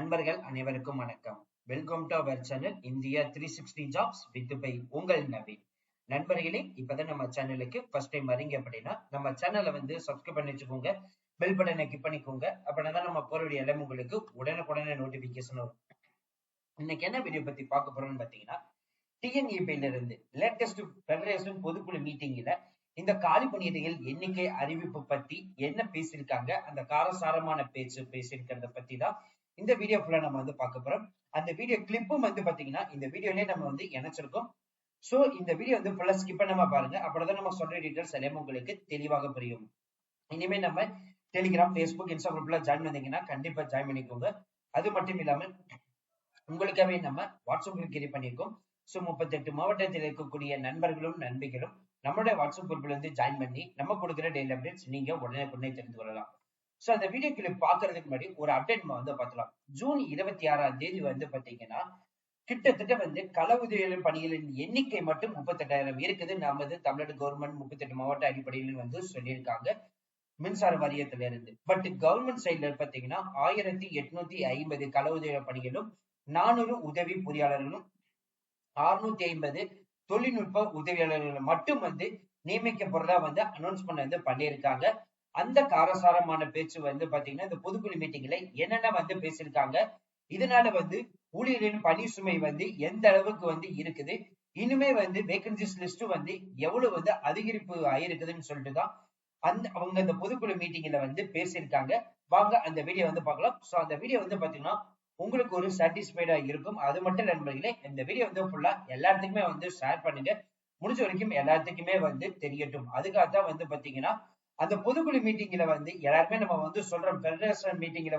நண்பர்கள் அனைவருக்கும் வணக்கம். Welcome to our channel India 360 jobs with by உங்கள் நவீன். நண்பர்களே, இப்பதான் நம்ம சேனலுக்கு ஃபர்ஸ்ட் டைம் வரீங்க அப்படின்னா நம்ம சேனலை சப்ஸ்கிரைப் பண்ணி வச்சுக்கோங்க, பெல் பட்டனை கிளிக் பண்ணிக்கோங்க. அப்படின்னா நம்ம போறக்கூடிய எல்லாம் உங்களுக்கு உடனுக்குடனே நோட்டிபிகேஷன் வரும். இன்னைக்கு என்ன வீடியோ பத்தி பார்க்க போறோம்னு பாத்தீங்கன்னா, டிஎன்இபில இருந்து லேட்டஸ்ட் ஃபெடரேஷன் பொதுக்குழு மீட்டிங்ல இந்த காலி பணியிடங்கள் எண்ணிக்கை அறிவிப்பு பத்தி என்ன பேசியிருக்காங்க, அந்த காரசாரமான பேச்சு பேசியிருக்கிறத பத்தி தான் இந்த வீடியோ ஃபுல்லா நம்ம பார்க்க போறோம். அந்த வீடியோ கிளிப்பும் பாத்தீங்கன்னா இந்த வீடியோலயே நம்ம இணைச்சிருக்கோம். சோ இந்த வீடியோ ஃபுல்லா ஸ்கிப் பண்ணாம பாருங்க. அப்பதான் நம்ம சொல்ற டீடைல்ஸ் எல்லாம் உங்களுக்கு தெளிவாக புரியும். இனிமே நம்ம டெலிகிராம், பேஸ்புக், இன்ஸ்டாகிராம்ல ஜாயின் பண்ணீங்கன்னா கண்டிப்பா ஜாயின் பண்ணிக்கோங்க. அது மட்டும் இல்லாம உங்களுக்காகவே நம்ம வாட்ஸ்அப் குரூப் கிரியேட் பண்ணிருக்கோம். சோ 38 மாவட்டத்தில் இருக்கக்கூடிய நண்பர்களும் நண்பிகளும் நம்மளுடைய வாட்ஸ்அப் குரூப்ல ஜாயின் பண்ணி நம்ம கொடுக்குற டெய்லி அப்டேட்ஸ் நீங்க உடனே தெரிந்து கொள்ளலாம். சோ அந்த வீடியோ கிளிப் பாக்குறதுக்கு முன்னாடி ஒரு அப்டேட் நம்ம பார்க்கலாம். ஜூன் 26ஆம் தேதி பாத்தீங்கன்னா கிட்டத்தட்ட கள உதவி பணிகளின் எண்ணிக்கை மட்டும் 38,000 இருக்குது. நமது தமிழ்நாடு கவர்மெண்ட் 38 மாவட்ட அடிப்படையில் சொல்லியிருக்காங்க மின்சார வாரியத்துல இருந்து. பட் கவர்மெண்ட் சைட்ல பாத்தீங்கன்னா 1850 கள உதவி பணிகளும், 400 உதவி பொறியாளர்களும், 650 தொழில்நுட்ப உதவியாளர்கள் மட்டும் நியமிக்கப்படுறதா அனௌன்ஸ் பண்ணியிருக்காங்க. அந்த காரசாரமான பேச்சு பாத்தீங்கன்னா இந்த பொதுக்குழு மீட்டிங்ல என்னென்ன பேசியிருக்காங்க, இதனால ஊழியர்களின் பணி சுமை எந்த அளவுக்கு இருக்குது, இனிமே வேகன்சிஸ் லிஸ்ட் எவ்வளவு அதிகரிப்பு ஆயிருக்குதுன்னு சொல்லிட்டுதான் அவங்க அந்த பொதுக்குழு மீட்டிங்ல பேசியிருக்காங்க. வாங்க அந்த வீடியோ பார்க்கலாம். சோ அந்த வீடியோ பாத்தீங்கன்னா உங்களுக்கு ஒரு சாட்டிஸ்ஃபைடா இருக்கும். அது மட்டும் நண்பர்களே, இந்த வீடியோ ஃபுல்லா எல்லாத்துக்குமே ஷேர் பண்ணுங்க. முடிஞ்ச வரைக்கும் எல்லாத்துக்குமே தெரியட்டும். அதுக்காகத்தான் பாத்தீங்கன்னா அந்த பொதுக்குழு மீட்டிங்ல எல்லாருமே நம்ம சொல்றோம் ஃபெடரேஷன் மீட்டிங்ல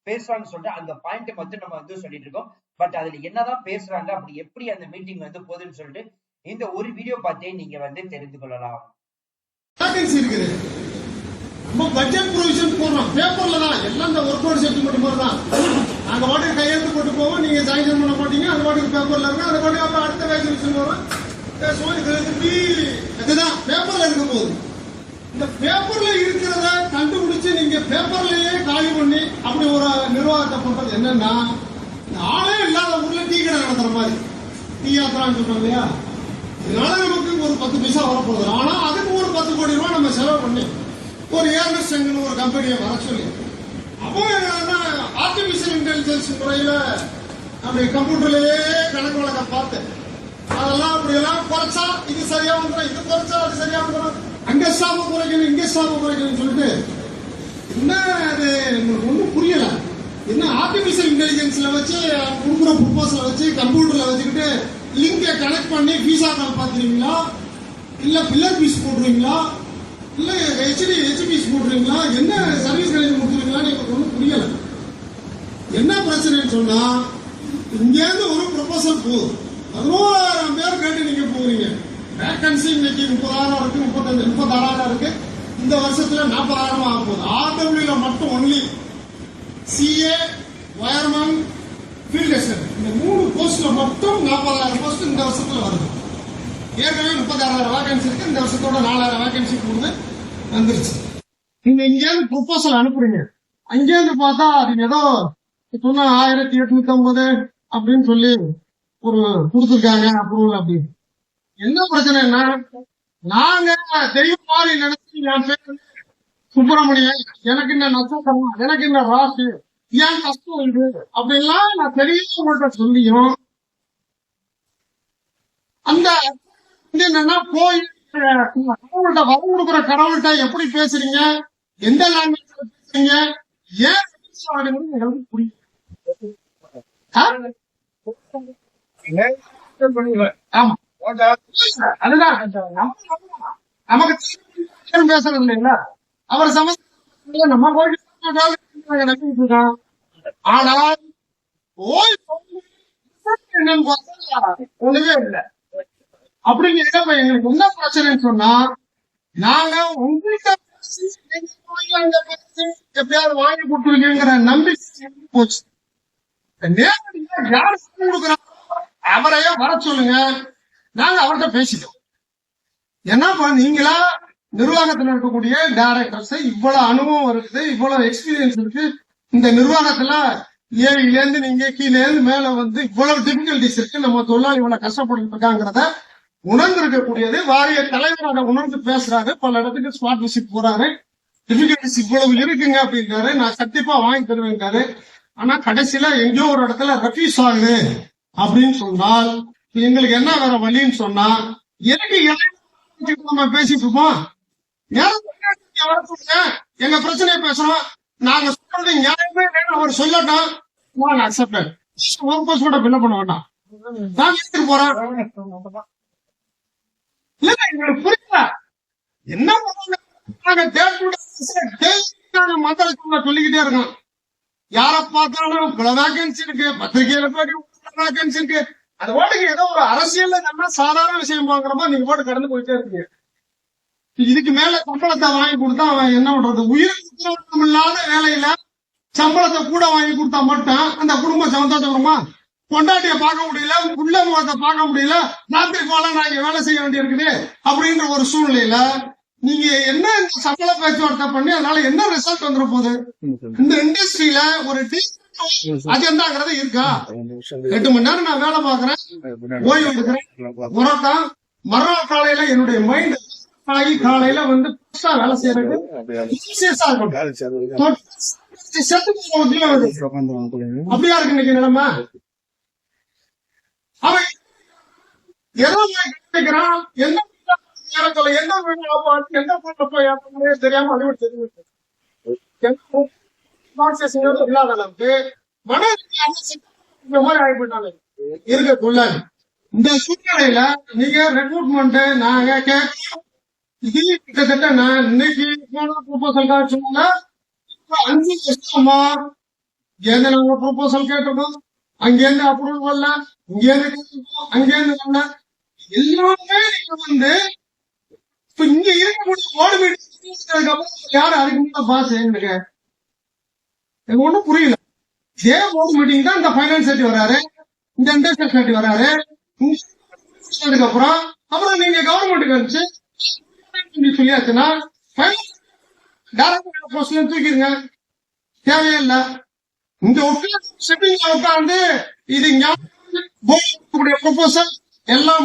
பேசுறாங்கன்னு சொல்லிட்டு அந்த பாயிண்ட் மட்டும் நம்ம சொல்லிட்டு இருக்கோம். பட் அதுல என்னதான் பேசுறாங்க, அப்படி எப்படி அந்த மீட்டிங் போகுதுன்னு சொல்லிட்டு இந்த ஒரு வீடியோ பார்த்தே நீங்க தெரிந்து கொள்ளலாம். நம்ம பட்ஜெட் ப்ரொவிஷன் போடுறோம் பேப்பர்ல தான் எல்லாம். இந்த ஒர்க் அவுட் செட்டில்மெண்ட் மாதிரி தான். நாங்க பாட்டுக்கு கையெழுத்து போட்டு போவோம், நீங்க சாங்ஷன் பண்ண மாட்டீங்க. அது பாட்டுக்கு பேப்பர்ல இருக்கு. அது பாட்டுக்கு அப்புறம் அடுத்த வேகன்சி வரும். இதுதான் பேப்பர்ல இருக்க போகுது. இந்த பேப்பர்ல இருக்கிறத கண்டுபிடிச்சு நீங்க பேப்பர்லயே காலி பண்ணி அப்படி ஒரு நிர்வாகத்தை பண்றது என்னன்னா, ஆளே இல்லாத ஊர்ல டீ கடை நடத்துற மாதிரி டீ யாத்திரான்னு சொல்றோம் இல்லையா. இதனால நமக்கு ஒரு 10 பைசா வரப்போகுது. ஆனா அதுக்கு ஒரு 10 கோடி ரூபாய் நம்ம செலவு பண்ணி ஒரு ஏர்னஸ் ஒரு கம்பெனியை வர சொல்லி, அப்போ ஆர்டிபிஷியல் இன்டெலிஜென்ஸ் முறையில அப்படி கம்ப்யூட்டர்லயே கணக்கு வழக்க பார்த்து அதெல்லாம் அப்படி எல்லாம் குறைச்சா இது சரியா வந்துடும், இது குறைச்சா அது சரியா வந்துடும், அங்க ஸ்டாஃபை குறைக்கணும் இங்க ஸ்டாஃபை குறைக்கணும்னு சொல்லிட்டு என்ன அது ஒன்றும் புரியல. என்ன ஆர்டிபிஷியல் இன்டெலிஜென்ஸ்ல வச்சு கொடுக்குற ப்ரொபோசலை வச்சு கம்ப்யூட்டர்ல வச்சுக்கிட்டு லிங்கை கனெக்ட் பண்ணி விசா கால் பாத்துறீங்களா, இல்ல பில்லர் பீஸ் போடுறீங்களா, இல்ல ஹெச்பிஎஸ் போடுறீங்களா, என்ன சர்வீஸ் கனெக்ஷன் கொடுத்துருக்கீங்களா, எனக்கு ஒன்றும் புரியல. என்ன பிரச்சனைன்னு சொன்னா, இங்க இருந்து ஒரு ப்ரொபோசல் போகுது, 11,000 பேர் கேட்டு நீங்க போறீங்க. வேகன்சி இன்னைக்கு 30,000 இருக்கு, 36,000 இருக்கு. இந்த வருஷத்துல 40,000 ஆக போகுது. ஆர்டபிள்யூல மட்டும் only CA, wireman, field assistant இந்த 3 போஸ்ட்ல மட்டும் 40,000 போஸ்ட் இந்த வருஷத்துல வருது. ஏற்கனவே 36,000 வேகன்சி இருக்கு. இந்த வருஷத்தோட 4,000 வேகன்சி கொடுத்து வந்துருச்சு. நீங்க இங்கேருந்து ப்ரொபோசல் அனுப்புறீங்க, அங்கேருந்து பார்த்தா அது ஏதோ சொன்னா 1850 அப்படின்னு சொல்லி ஒரு கொடுத்துருக்காங்க அப்ரூவல். அப்படின்னு என்ன பிரச்சனைன்னா, நாங்க தெய்வம் மாதிரி நினைச்சு என் பேர் சுப்பிரமணியன், எனக்கு இந்த நட்சத்திரம், எனக்கு இந்த ராசி, ஏன் கஷ்டம் இது அப்படின்லாம் நான் தெரியவங்கள்ட்ட சொல்லியும் அந்த என்னன்னா போய் கடவுள்கிட்ட வரம் கொடுக்குற கடவுள்கிட்ட எப்படி பேசுறீங்க, எந்த லாங்குவேஜ்ல பேசுறீங்க, ஏன் எங்களுக்கு புரியும். ஆமா, அதுதான் நமக்கு பேசுறது இல்லைங்களா. அவர் சமஸ்த நம்ம நம்பிட்டு இருக்கான். ஆனால் ஓய் என்னன்னு பார்த்தா ஒண்ணுமே இல்லை. அப்படிங்கிறப்ப எங்களுக்கு என்ன பிரச்சனைன்னு சொன்னா, நாங்க உங்கள்கிட்ட எப்படியாவது வாங்கி கொடுத்துருக்கீங்கிற நம்பிக்கை போச்சு. நேரடியா யாரு கொடுக்குறாங்க அவரையே வர சொல்லுங்க, நாங்க அவர்கிட்ட பேசிட்டோம். என்னப்பா நீங்களா நிர்வாகத்தில் இருக்கக்கூடிய டைரக்டர்ஸ் இவ்வளவு அனுபவம் இருக்குது, இவ்வளவு எக்ஸ்பீரியன்ஸ் இருக்கு, இந்த நிர்வாகத்துல ஏழில இருந்து நீங்க கீழே இருந்து மேல வந்து இவ்வளவு டிபிகல்டிஸ் இருக்கு, நம்ம தொழிலாளி இவ்வளவு கஷ்டப்பட்டு இருக்காங்கிறத உணர்ந்திருக்கக்கூடியது வாரிய தலைவரோட உணர்ந்து பேசுறாரு. பல இடத்துக்கு ஸ்பாட் விசிட் போறாரு. டிபிகல்டிஸ் இவ்வளவு இருக்குங்க அப்படின்றாரு. நான் கண்டிப்பா வாங்கி தருவேங்காரு. ஆனா கடைசியில எங்கேயோ ஒரு இடத்துல ரெஃப்யூஸ் ஆகுது அப்படின்னு சொன்னால் எங்களுக்கு என்ன வேற வழின்னு சொன்னா எனக்கு நம்ம பேசிட்டு இருப்போம். எங்க பிரச்சனையை பேசுறோம், நாங்க சொல்றது நியாயமே அவர் சொல்லட்டும், நான் அக்செப்டட் என்ன பண்ண வேண்டாம், நான் எடுத்துட்டு போறேன். இல்ல எங்களுக்கு புரியல என்ன பண்ணுவாங்க. சொல்லிக்கிட்டே இருக்கோம். யார பார்த்தாலும் இவ்வளவு வேகன்சி இருக்கு, பத்திரிகையில வேகன்சி இருக்கு. அது பாட்டுக்கு ஏதோ ஒரு அரசியல்ல நம்ம சாதாரண விஷயம் பாக்குறப்ப நீங்க பாட்டு கடந்து போயிட்டே இருக்கீங்க. இதுக்கு மேல சம்பளத்தை வாங்கி கொடுத்தா அவன் என்ன பண்றது? உயிர் இல்லாத வேலையில சம்பளத்தை கூட வாங்கி கொடுத்தா மட்டும் அந்த குடும்பம் சந்தோஷமா? பொண்டாட்டிய பார்க்க முடியல, உள்ள முகத்தை பார்க்க முடியல, ராத்திரி போல நாங்க வேலை செய்ய வேண்டி இருக்குது அப்படின்ற ஒரு சூழ்நிலையில நீங்க என்ன சம்பள பேச்சுவார்த்தை பண்ணி அதனால என்ன ரிசல்ட் வந்துட போகுது? இந்த இண்டஸ்ட்ரியில ஒரு அஜெண்டாங்கிறது இருக்கா? 8 மணி நேரம் நான் வேலை பார்க்கறேன், ஓய்வு எடுக்கிறேன், உரத்தான் மறுநாள் காலையில என்னுடைய மைண்ட் ஆகி காலையில வந்து வேலை செய்யறது அப்படியா இருக்கு இன்னைக்கு நிலைமை. அவன் எதோ கேட்கிறான், எந்த நேரத்துல எந்த எந்த போய் தெரியாம இல்லாத அளவுக்கு மன மாதிரி ஆகிப்பட்டாங்க இருக்கக்குள்ள. இந்த சூழ்நிலையில நீங்க ரெக்ரூட்மெண்ட் நாங்க கேட்கணும். கிட்டத்தட்ட நான் இன்னைக்கு ப்ரொபோசல் காய்ச்சோம்னா 5 வருஷமா இங்க நாங்க ப்ரொபோசல் கேட்டிருக்கோம், அங்கேருந்து அப்ரூவல் வரல, இங்கேருந்து கேட்டிருக்கோம், அங்கேருந்து வரல. எல்லாமே நீங்க வந்து இப்ப இங்க இருக்கக்கூடிய ஓடு மீட்டிங் யாரு அதுக்கு பாஸ் எனக்கு ஒண்ணும் புரியல. இதே ஓடு மீட்டிங் தான் இந்த பைனான்ஸ் செட்டி வராரு, இந்த இண்டஸ்ட்ரியல் செட்டி வராரு. அதுக்கப்புறம் அப்புறம் நீங்க கவர்மெண்ட்டுக்கு வந்துச்சு சொல்லியாச்சுன்னா தூக்கிடுங்க, தேவையில்லை. இங்க உட்கார்ந்து இது ப்ரொபோசல் எல்லாம்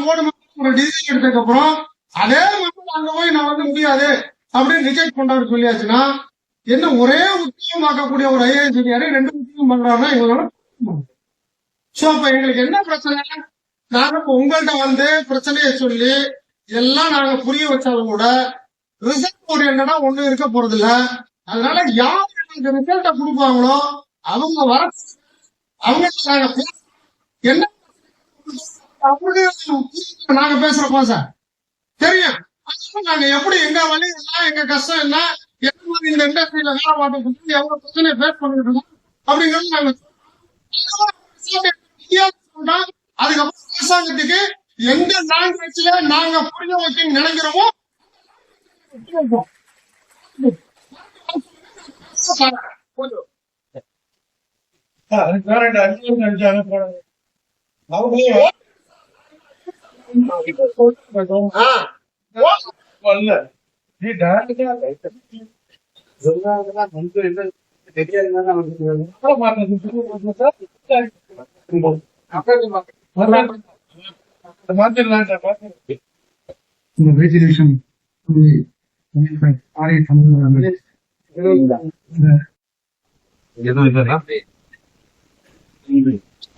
ஒரு டிசிஷன் எடுத்ததுக்கு அப்புறம் அதே மக்கள் அங்க போய் நான் வந்து முடியாது அப்படின்னு ரிஜெக்ட் பண்றாரு சொல்லியாச்சுன்னா என்ன ஒரே உத்தியம் பார்க்கக்கூடிய ஒரு ஐஏஎஸ் அதிகாரி 2 உத்தியம் பண்றாருன்னா எங்களால. சோ அப்ப எங்களுக்கு என்ன பிரச்சனை? நாங்க உங்கள்கிட்ட வந்து பிரச்சனையை சொல்லி எல்லாம் நாங்க புரிய வச்சாலும் கூட ரிசல்ட் ஓரியன்டா ஒண்ணு இருக்க போறது இல்ல. அதனால யார் எங்களுக்கு ரிசல்ட்ட கொடுப்பாங்களோ அவங்க வர அவங்க என்ன நாங்க பேசுறப்போ சார் தெரியும். நாங்க எப்படி எங்க வழி என்ன, எங்க கஷ்டம் என்ன, என்ன மாதிரி இந்த இண்டஸ்ட்ரியில வேலை பார்த்து எவ்வளவு பிரச்சனையை ஃபேஸ் பண்ணிட்டு இருக்கோம் அப்படிங்கிறது நாங்க அதுக்கப்புறம் அரசாங்கத்துக்கு எந்த லாங்குவேஜ்ல நாங்க புரிய வைக்க நினைக்கிறோமோ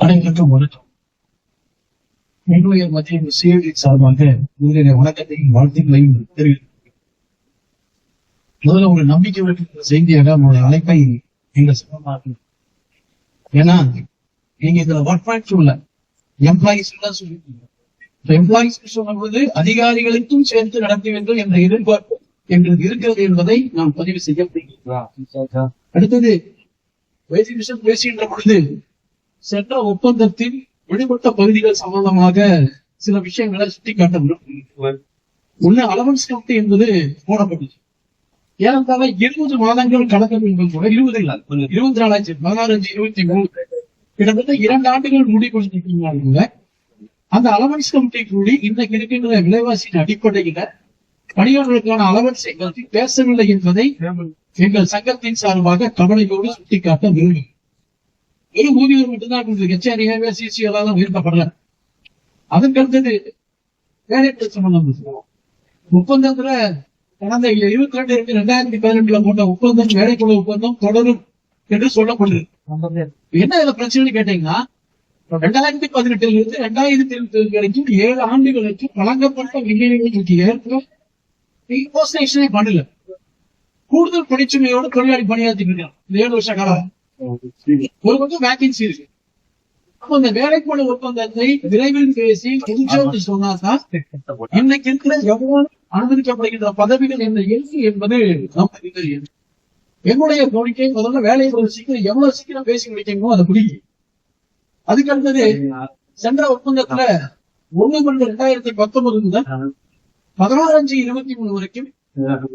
அனைவருக்கும் வணக்கம். எங்களுடைய மத்திய சிஐடி சார்பாக உங்களுடைய வணக்கத்தையும் வாழ்த்துக்களையும் தெரிவித்து முதல்ல ஒரு நம்பிக்கை வைக்கிற செய்தியாக உங்களுடைய அழைப்பை எங்கள் சமமாக. ஏன்னா நீங்க இதுல ஒர்க் பாயிண்ட் சொல்ல எம்ப்ளாயிஸ் தான் சொல்லிருக்கீங்க. எம்ப்ளாயிஸ் சொல்லும்போது அதிகாரிகளுக்கும் சேர்த்து நடத்த வேண்டும் என்ற எதிர்பார்ப்பு எங்களுக்கு இருக்கிறது என்பதை நாம் பதிவு செய்ய. அடுத்தது பேசுகின்ற பொழுது சென்ற ஒப்பந்தத்தில் விடுபட்ட பகுதிகள் சம்பந்தமாக சில விஷயங்களை சுட்டிக்காட்ட ஒண்ணு அலவன்ஸ் கமிட்டி என்பது போடப்பட்டது. ஏனென்றால் 20 மாதங்கள் கணக்கு என்பது கூட 20 இல்ல 24 16 கிட்டத்தட்ட 2 ஆண்டுகள் முடிவு. அந்த அலவன்ஸ் கமிட்டி கூடி இன்றைக்கு இருக்கின்ற விலைவாசியின் அடிப்படையில பணியாளர்களுக்கான அலவன்ஸை பற்றி பேசவில்லை என்பதை எங்கள் சங்கத்தின் சார்பாக கவலையோடு சுட்டிக்காட்ட விரும்புகிறேன். வெறும் ஊதியம் மட்டும்தான் கொடுக்குது. HRA, CC எல்லாம் உயர்த்தப்படல. அதுக்கு அடுத்தது வேலை சம்பந்தம் ஒப்பந்தத்துல கடந்த 22/2/2018 போட்ட ஒப்பந்தம், வேலைக்குழு ஒப்பந்தம் தொடரும் என்று சொல்லப்படுது. என்ன இதுல பிரச்சனை கேட்டீங்கன்னா, 2018 இருந்து 2027 வரைக்கும் 7 ஆண்டுகளுக்கு வழங்கப்பட்ட விதிகளுக்கு ஏற்ப இம்போஸ்டேஷனே பண்ணல. கூடுதல் பணிச்சுமையோட தொழிலாளி பணியாற்றிட்டு இருக்காங்க இந்த 7 வருஷ காலம். ஒரு பக்கம் வேகன்சி இருக்கு. அப்ப அந்த வேலைக்குழு ஒப்பந்தத்தை விரைவில் பேசி கொஞ்சம் சொன்னாதான் இன்னைக்கு இருக்கிற எவ்வளவு அனுமதிக்கப்படுகின்ற பதவிகள் என்ன என்பது நமக்கு தெரியும். என்னுடைய கோரிக்கை முதல்ல வேலையை சீக்கிரம் எவ்வளவு சீக்கிரம் பேசி முடிக்கணுமோ அதை பிடிக்கும். அதுக்கு அடுத்தது சென்ற ஒப்பந்தத்துல 1/2019 முதல் 16/5/23 வரைக்கும்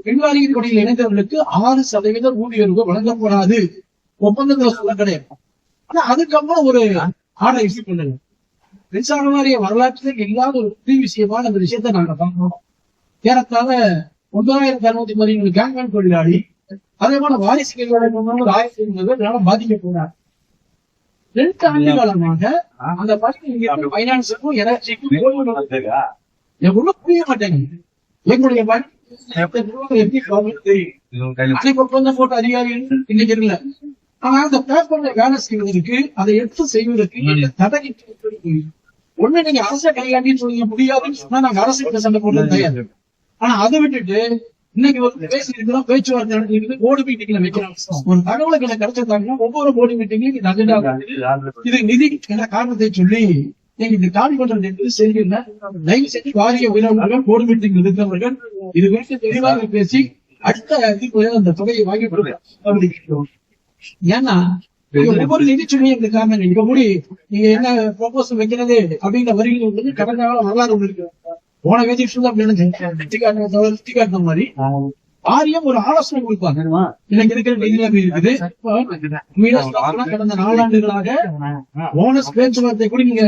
பெண்வாரியின் பணியில் இணைந்தவர்களுக்கு 6% ஊதியர்கள் வழங்கப்படாது ஒப்பந்தத்துல சொல்ல கிடையாது. ஆனா அதுக்கப்புறம் ஒரு ஆர்டர் இஷ்யூ பண்ணுங்க. மின்சார வாரிய வரலாற்றில் இல்லாத ஒரு புதிய விஷயமான அந்த விஷயத்தை நாங்க பார்க்கணும். ஏறத்தாழ 9617 கேங்மேன் தொழிலாளி, அதே போல வாரிசுகள் 1050 பாதிக்கப்பட்டார். 2 ஆண்டு காலமாக அந்த பணி பைனான்ஸுக்கும் எனர்ஜிக்கும் ஒன்றும் புரிய மாட்டேங்குது. எங்களுடைய ஒப்பந்தம் போட்ட அதிகாரிகள் இன்னைக்கு இல்ல. ஆனா அந்த பேப்பர்ல வேலை செய்வதற்கு, அதை எடுத்து செய்வதற்கு தடை ஒண்ணு நீங்க அரசை கையாண்டின்னு சொல்ல முடியாதுன்னு சொன்னா நாங்க அரசு சண்டை போடுறது தயார். ஆனா அதை விட்டுட்டு இன்னைக்கு ஒரு பேசிருக்கிறோம், பேச்சுவார்த்தை நடத்திருக்கு, போர்டு மீட்டிங்ல வைக்கிறாங்க. ஒரு தகவலுக்கு எனக்கு கிடைச்சிருந்தாங்கன்னா ஒவ்வொரு போர்டு மீட்டிங்லயும் இது நிதி என்ற காரணத்தை சொல்லி நீங்க இந்த காலி பண்றது என்று சரியில்லை. தயவு செஞ்சு வாரிய உயிரிழந்தவர்கள், போர்டு மீட்டிங் இருக்கிறவர்கள் இது குறித்து தெளிவாக பேசி அடுத்த அந்த தொகையை வாங்கி கொடுக்கிறோம். ஏன்னா ஒவ்வொரு நிதிச்சுமையும் இந்த காரணம். இப்ப கூடி நீங்க என்ன ப்ரொபோசல் வைக்கிறது அப்படிங்கிற வரிகள் வந்து கடந்த கால வரலாறு ஒண்ணு இருக்கு. போன வேதி காட்டின மாதிரி வாரியம் ஒரு ஆலோசனை கொடுப்பாங்க. எனக்கு இருக்கிற நிதிநிலைமை இருக்குது. கடந்த 4 ஆண்டுகளாக போனஸ் பேச்சுவார்த்தை கூட நீங்க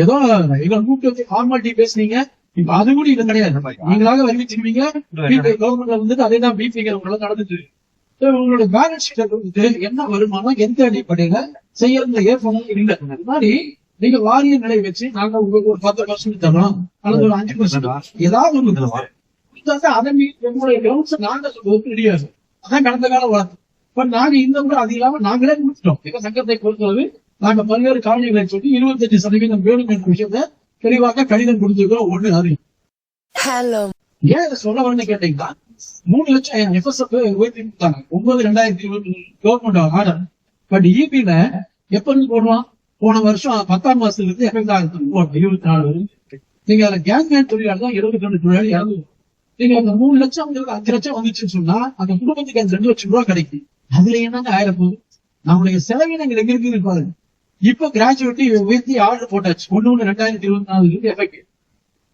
ஏதோ எங்களை கூப்பிட்டு வச்சு ஃபார்மாலிட்டி பேசுனீங்க. இப்ப அது கூட இது கிடையாது. நீங்களாக அறிவிச்சிருவீங்க. கவர்மெண்ட்ல வந்துட்டு அதே தான் பீஃபிகர் உங்களால நடந்துட்டு உங்களோட பேலன்ஸ் ஷீட் வந்துட்டு என்ன வருமானம் எந்த அடிப்படையில செய்யறதுல ஏற்படும் இல்லை. இந்த மாதிரி நீங்க வாரிய நிலை வச்சு நாங்க உங்களுக்கு ஒரு 10% தரோம் அல்லது ஒரு 5% ஏதாவது ஒண்ணு அதை எங்களுடைய கவர்மெண்ட் நாங்க சொல்றதுக்கு ரெடியாது. அதான் கடந்த காலம் வளர்த்து. இப்ப நாங்க இந்த முறை அது இல்லாம நாங்களே கொடுத்துட்டோம். எங்க சங்கத்தை பொறுத்தளவு நாங்க பல்வேறு காரணிகளை சொல்லி 25% வேணும் என்ற விஷயத்த தெளிவாக கடிதம் கொடுத்துருக்கோம். ஒண்ணு அறியும். ஏன் இதை சொல்ல வரணும்னு கேட்டீங்கன்னா, 3 லட்சம் FSF உயர்த்தி கொடுத்தாங்க 9/2020 கவர்மெண்ட் ஆர்டர். பட் EPல எப்ப இருந்து போடுவான்? போன வருஷம் 10ஆம் மாசத்துல இருந்து எஃபெக்ட் ஆகுது 24. நீங்க அதுல கேங்மேன் தொழிலாளர் தான் 22 தொழிலாளி இறந்து. நீங்க அந்த 3 லட்சம் 5 லட்சம் வந்துச்சுன்னு சொன்னா அந்த குடும்பத்துக்கு அந்த 2 லட்சம் ரூபாய் கிடைக்கும். அதுல என்னங்க ஆயிரப்போகுது? நம்மளுடைய செலவினங்கள் எங்க இருக்கு பாருங்க. இப்ப கிராஜுவேட்டி உயர்த்தி ஆர்டர் போட்டாச்சு. 1/1/2024 எஃபெக்ட்.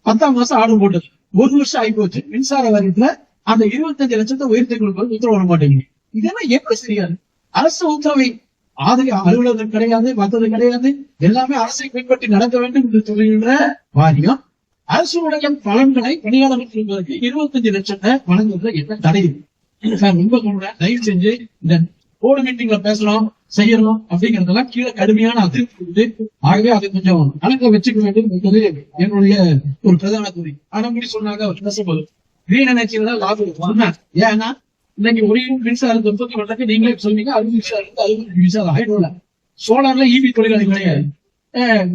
10ஆம் மாசம் ஆர்டர் போட்டாச்சு. 1 வருஷம் ஆகி போச்சு. மின்சார வாரியத்துல அந்த 25 லட்சத்தை உயர்த்தி கொடுப்பது உத்தரவு வர மாட்டேங்குது. இதெல்லாம் எப்படி சரியாது? அரசு உத்தரவை அலுவலகம் கிடையாது, மற்றது கிடையாது, எல்லாமே அரசை பின்பற்றி நடக்க வேண்டும் என்று சொல்லுகின்ற வாரியம் அரசுடைய பலன்களை பணியாளர்களுக்கு 25 லட்சத்தை வழங்குவதில் என்ன தடை? ரொம்ப சொல்றேன், தயவு செஞ்சு இந்த போர்டு மீட்டிங்ல பேசணும் செய்யணும் அப்படிங்கறதெல்லாம் கீழே கடுமையான அதிருப்தி. ஆகவே அதை கொஞ்சம் கணக்க வச்சுக்க வேண்டும் என்பது என்னுடைய ஒரு பிரதான குறி. அடம்படி சொன்னாங்க அவர் பேசும்போது கிரீன் எனர்ஜியில தான் லாபம். ஏன்னா இன்னைக்கு ஒரு மின்சாரத்தை உற்பத்தி பண்றதுக்கு நீங்களே சொல்லுவீங்க 60 மின்சாரம் ஆயிடும்ல. சோலார்ல EV தொழிலாளி கிடையாது,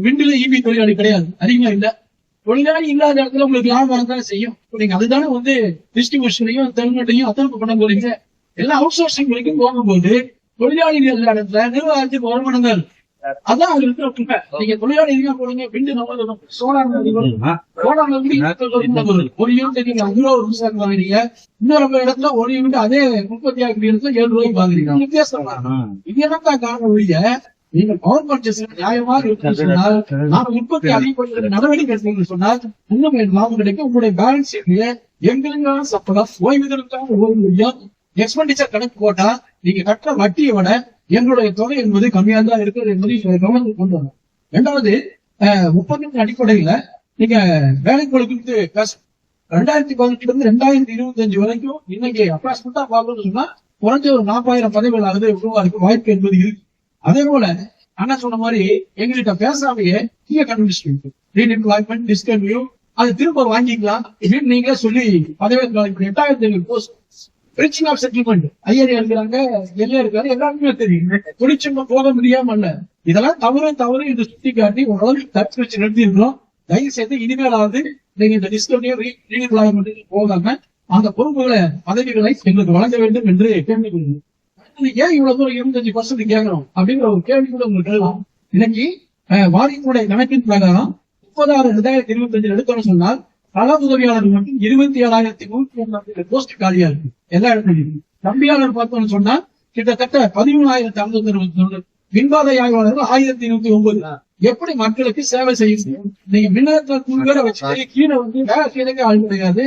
விண்டுல EV தொழிலாளி கிடையாது, அதிகமா இல்ல. தொழிலாளி இல்லாத இடத்துல உங்களுக்கு லாபம் வரதானே செய்யும். நீங்க அதுதானே வந்து டிஸ்ட்ரிபியூஷனையும் தெலுங்கையும் அத்தரப்பு பண்ண போறீங்க. எல்லாம் அவுட் சோர்சிங் வரைக்கும் போகும்போது தொழிலாளிகள் இடத்துல நிர்வாகத்துக்கு வருமானங்கள் அதான் அது இருக்கிற உண்மை. நீங்க தொழிலாளி எதுக்காக போறீங்க? விண்டு நம்ம சோலார் ஒரு யூனிட் நீங்க 5 ரூபா மின்சாரம் வாங்குறீங்க, இன்னொரு இடத்துல ஒரு யூனிட் அதே 36 இடத்துல 7 ரூபாய்க்கு வாங்குறீங்க. வித்தியாசம் இது என்னதான் காரணம் ஒழிய நீங்க பவர் பர்ச்சேஸ் நியாயமாக இருக்குன்னு சொன்னால், நாம உற்பத்தி அதிகப்படுத்துற நடவடிக்கை எடுத்தீங்கன்னு சொன்னால் இன்னும் லாபம் கிடைக்கும். உங்களுடைய பேலன்ஸ் எங்களுக்கான சப்பளம், ஓய்வூதியருக்கான ஓய்வூதியம், எக்ஸ்பெண்டிச்சர் கணக்கு போட்டா நீங்க கட்டுற வட்டியை விட எங்களுடைய தொகை என்பது கம்மியா தான் இருக்கிறது என்பதை கவனத்தில் கொண்டு வரணும். 2வது, ஒப்பந்தத்தின் அடிப்படையில நீங்க வேலைக்குழு குறித்து 2018 இருந்து 2025 வரைக்கும் இன்னைக்கு அப்ராக்சிமேட்டா பார்க்கணும்னு சொன்னா குறைஞ்ச ஒரு 40,000 பதவிகளாவது உருவாக்க வாய்ப்பு என்பது இருக்கு. அதே போல அண்ணா சொன்ன மாதிரி எங்ககிட்ட பேசாமையே நீங்க கண்டுபிடிச்சிட்டு ரீஎம்ப்ளாய்மெண்ட் டிஸ்கன்யூ அது திரும்ப வாங்கிக்கலாம் இப்படின்னு நீங்களே சொல்லி பதவி 8,000 போஸ்ட் பிரிச்சிங் ஆஃப் செட்டில்மெண்ட் ஐயர் இருக்கிறாங்க எல்லையா இருக்காரு எல்லாருக்குமே தெரியும். தொழிற்சங்கம் போக முடியாம இல்ல, இதெல்லாம் தவறு என்று சுட்டி காட்டி ஓரளவுக்கு தடுத்து வச்சு நிறுத்தி இருக்கிறோம். தயவு செய்து இனிமேலாவது நீங்க இந்த டிஸ்கன்யூ ரீஎம்ப்ளாய்மெண்ட் போகாம அந்த பொறுப்புகளை பதவிகளை எங்களுக்கு வழங்க வேண்டும் என்று கேள்விப்படுகிறோம். ஏன் இவ்வளவு தூரம் 25% கேட்கிறோம் அப்படிங்கிற ஒரு கேள்வி கூட உங்களுக்கு எழுதலாம். இன்னைக்கு வாரியத்துடைய கணக்கின் பிரகாரம் 36,2025 எடுத்தோம்னு சொன்னால் கள உதவியாளர்கள் மட்டும் 27,180 போஸ்ட் காலியா இருக்கு எல்லா இடத்துலையும். தம்பியாளர் பார்த்தோம்னு சொன்னா கிட்டத்தட்ட 13,521, மின்வாத ஆய்வாளர்கள் 1,109. எப்படி மக்களுக்கு சேவை செய்யும்? நீங்க மின்னேற்ற குழு வேற வச்சுட்டு கீழே வேலை செய்யறதுக்கு ஆள் கிடையாது.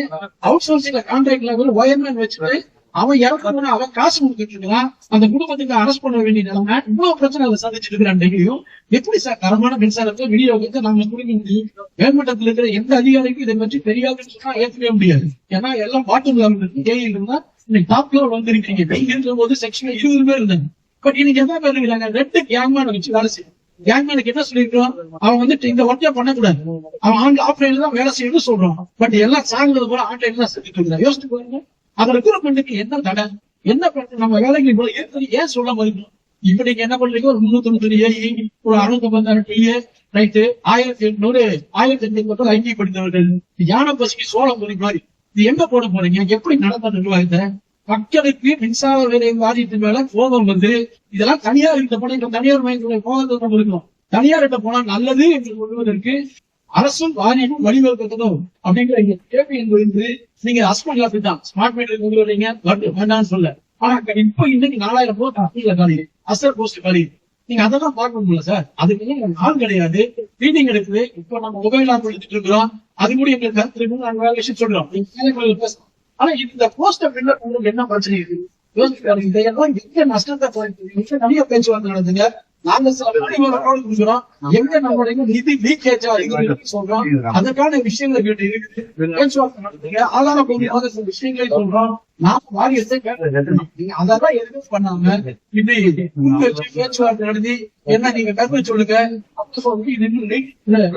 அவுட் சோர்சிங்ல கான்ட்ராக்ட் லெவல் ஒயர்மேன் வச்சுட்டு அவன் இறக்கணும்னு அவன் காசு கொடுத்துட்டு இருக்கான். அந்த குடும்பத்துக்கு அரெஸ்ட் பண்ண வேண்டிய நிலைமை இவ்வளவு பிரச்சனை சந்திச்சுட்டு இருக்கிறான். டெய்லியும் எப்படி சார் தரமான மின்சாரத்தை விநியோகத்தை நாங்க கொடுக்க முடியும்? மேல்மட்டத்தில் இருக்கிற எந்த அதிகாரிக்கும் இதை பற்றி தெரியாதுன்னு சொன்னா ஏற்கவே முடியாது. ஏன்னா எல்லாம் பாட்டம் லெவல் கேள்வி இருந்தா இன்னைக்கு டாப் லெவல் வந்துருக்கீங்க. நீங்க இருக்கிற போது செக்ஷன் 20 பேர் இருந்தாங்க. பட் இன்னைக்கு எத்தனை பேர் இருக்கிறாங்க? 2 கேங்மேன் வச்சு வேலை செய்யும். கேங்மேனுக்கு என்ன சொல்லிருக்கோம்? அவன் வந்துட்டு இந்த ஒர்க்கே பண்ணக்கூடாது, அவன் ஆஃப்லைன்ல தான் வேலை செய்யணும்னு சொல்றான். பட் எல்லாம் சாகுறது போல ஆன்லைன்ல தான் செஞ்சுட்டு இருக்கிறான். யோசிச்சு பாருங்க, அந்த ரெக்ரூட்மெண்ட்டுக்கு என்ன தடை, என்ன பிரச்சனை? நம்ம வேலைக்கு ஏன் சொல்ல முடியும்? இப்ப நீங்க என்ன பண்றீங்க? ஒரு 390 ஏஇ, ஒரு 656 டிஏ, ரைட்டு 1,800 1,800 ஐடி படித்தவர்கள் யானை பசிக்கு சோளம் பொறி மாதிரி இது எங்க போட போறீங்க? எப்படி நடத்த நிர்வாகத்தை? மக்களுக்கு மின்சார வேலை வாரியத்தின் மேல கோபம் வந்து இதெல்லாம் தனியார் கிட்ட போன தனியார் மையத்துடைய கோபத்தை இருக்கணும். தனியார் கிட்ட போனா நல்லது என்று சொல்வதற்கு அரசும் வாரியமும் வழிவகுக்கணும் அப்படிங்கிற கேள்வி என்பது நீங்க ஹஸ்பண்ட் தான் ஸ்மார்ட் மீட்டர் கொண்டு வரீங்க வேண்டாம்னு சொல்ல. ஆனா இப்ப இன்னைக்கு 4,000 போஸ்ட் காலி, அசர் போஸ்ட் காலி. நீங்க அதெல்லாம் பார்க்கணும்ல சார்? அதுக்கு ஆள் கிடையாது, மீட்டிங் எடுக்குது. இப்ப நம்ம மொபைல் ஆப் எடுத்துட்டு இருக்கிறோம், அது கூட எங்களுக்கு கருத்து இருக்குன்னு நாங்க வேற விஷயம் சொல்றோம். ஆனா இந்த போஸ்ட் உங்களுக்கு என்ன பிரச்சனை இருக்கு? இதையெல்லாம் எங்க நஷ்டத்தை போயிட்டு நிறைய பேச்சுவார்த்தை நடந்துங்க. நாங்க சில கொடுக்கிறோம், எங்க நம்மளுடைய நிதி லீக்கேஜா சொல்றோம். அதுக்கான விஷயங்களை கேட்டு இருக்குது, பேச்சுவார்த்தை நடத்துங்க, ஆதாரப்பூர்வமாக சில விஷயங்களை சொல்றோம். நாம வாரியத்தை நீங்க அதெல்லாம் எதுவும் பண்ணாம இப்படி பேச்சுவார்த்தை நடத்தி என்ன நீங்க கருத்து சொல்லுங்க அப்படி சொல்லி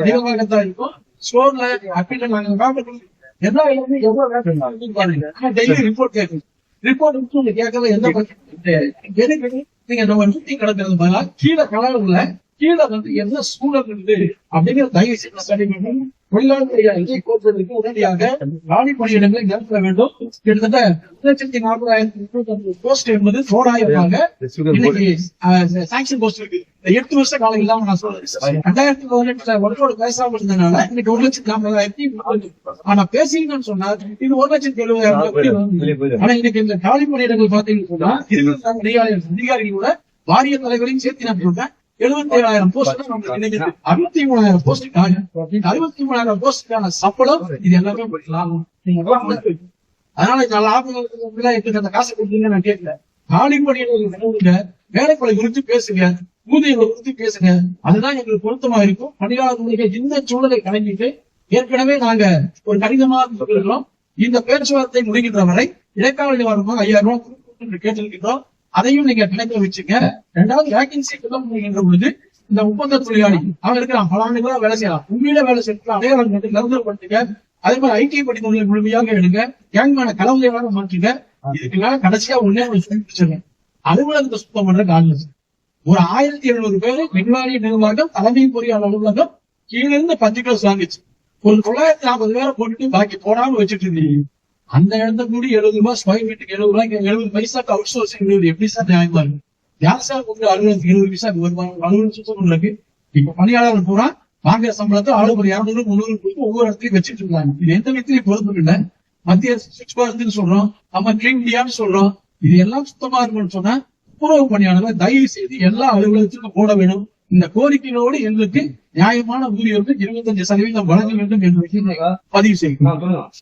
நிர்வாகத்தான் இருக்கும். ஸ்டோர்ல அப்படி நாங்க எல்லா இடமே எவ்வளவு பாருங்க. டெய்லி ரிப்போர்ட் கேட்கணும். ரிப்போர்ட் கேட்கறது எந்த எதுக்கு நீங்க நம்ம சுத்தி கிடக்கிறது மேல கீழே கலர்ல கீழே என்ன சூழல் இருக்கு அப்படிங்கிற தயவு செய்து ஸ்டடி பண்ணி தொழிலாளர்களை கோர்ப்பதற்கு உடனடியாக காலி பணியிடங்களை நிரப்ப வேண்டும். கிட்டத்தட்ட 1,40,000 போஸ்ட் என்பது தோராயமாக இன்னைக்கு சாங்ஷன் போஸ்ட் இருக்கு. 8 வருஷ காலம் இல்லாம நான் சொல்றேன். 2018 ஒருத்தோடு பேசாம இருந்ததுனால இன்னைக்கு 1,40,000. ஆனா பேசிங்கன்னு சொன்னா இது 1,70,000. ஆனா இன்னைக்கு இந்த காலி பணியிடங்கள் பாத்தீங்கன்னா அதிகாரிகளோட வாரிய தலைவரையும் சேர்த்து நான் சொல்றேன். 77,000 போஸ்ட் 63,000 போஸ்ட் 63,000 போஸ்டுக்கான சம்பளம் இது எல்லாமே லாபம். அதனால லாபம் அந்த காசு கொடுத்தீங்க நான் கேட்கல. காலி பணியிடங்கள் வேலைப்படை குறித்து பேசுங்க, ஊதியங்களை குறித்து பேசுங்க. அதுதான் எங்களுக்கு பொருத்தமா இருக்கும். பணியாளர்களுடைய இந்த சூழலை கணக்கிட்டு ஏற்கனவே நாங்க ஒரு கடிதமாக சொல்லிருக்கிறோம். இந்த பேச்சுவார்த்தை முடிகின்ற வரை இடைக்கால நிவாரணமாக 5,000 ரூபாய் கேட்டிருக்கிறோம். அதையும் நீங்க கணக்கில் வச்சுங்க. 2வது வேகன்சி முடிகின்ற பொழுது இந்த ஒப்பந்த தொழிலாளி அவங்க இருக்கிறான், பல ஆண்டுகளா வேலை செய்யலாம், உண்மையில வேலை செய்யலாம், அடையாளம் கட்டு நிரந்தரப்படுத்துங்க. அதே மாதிரி ஐடி படித்தவர்களை முழுமையாக எடுங்க, கேங்மான கலவையாக மாற்றுங்க. இதுக்கு மேல கடைசியா ஒன்னே சொல்லிடுச்சுங்க, அலுவலகத்தை சுத்தம் பண்ற காலேஜ் ஒரு 1,700 பேரு மின்வாரிய நிர்வாகம் தலைமை பொறியாளர் அலுவலகம் கீழே இருந்து 10 கிலோ வாங்கிச்சு. ஒரு 940 பேரை போட்டுட்டு பாக்கி போடாம வச்சுட்டு இருந்தீங்க. அந்த இடத்த கூடி 70 ரூபாய் ஸ்கொயர் ஃபீட்டுக்கு 70 ரூபாய்க்கு 70 பைசாக்கு அவுட் சோர்சிங் எப்படி சார் நியாயமா இருக்கு? யார் சார் கொண்டு அலுவலகத்துக்கு 20 பைசாக்கு வருவாங்க? அலுவலகம் சுத்தம் இருக்கு. இப்ப பணியாளர்கள் பூரா வாங்குற சம்பளத்தை ஆளுக்கு ஒரு 200 300 கொடுத்து ஒவ்வொரு இடத்துலயும் வச்சுட்டு இருக்காங்க. இது எந்த விதத்திலையும் பொறுப்பு இல்லை. மத்திய சுவிட்ச் சொல்றோம், நம்ம கிளீன் இந்தியான்னு சொல்றோம். இது எல்லாம் சுத்தமா இருக்கணும்னு சொன்னா துப்புரவு பணியாளர்கள் தயவு செய்து எல்லா அலுவலகத்துக்கும் போட வேணும். இந்த கோரிக்கையோடு எங்களுக்கு நியாயமான ஊழியருக்கு 25% வழங்க வேண்டும் என்று பதிவு செய்யணும்.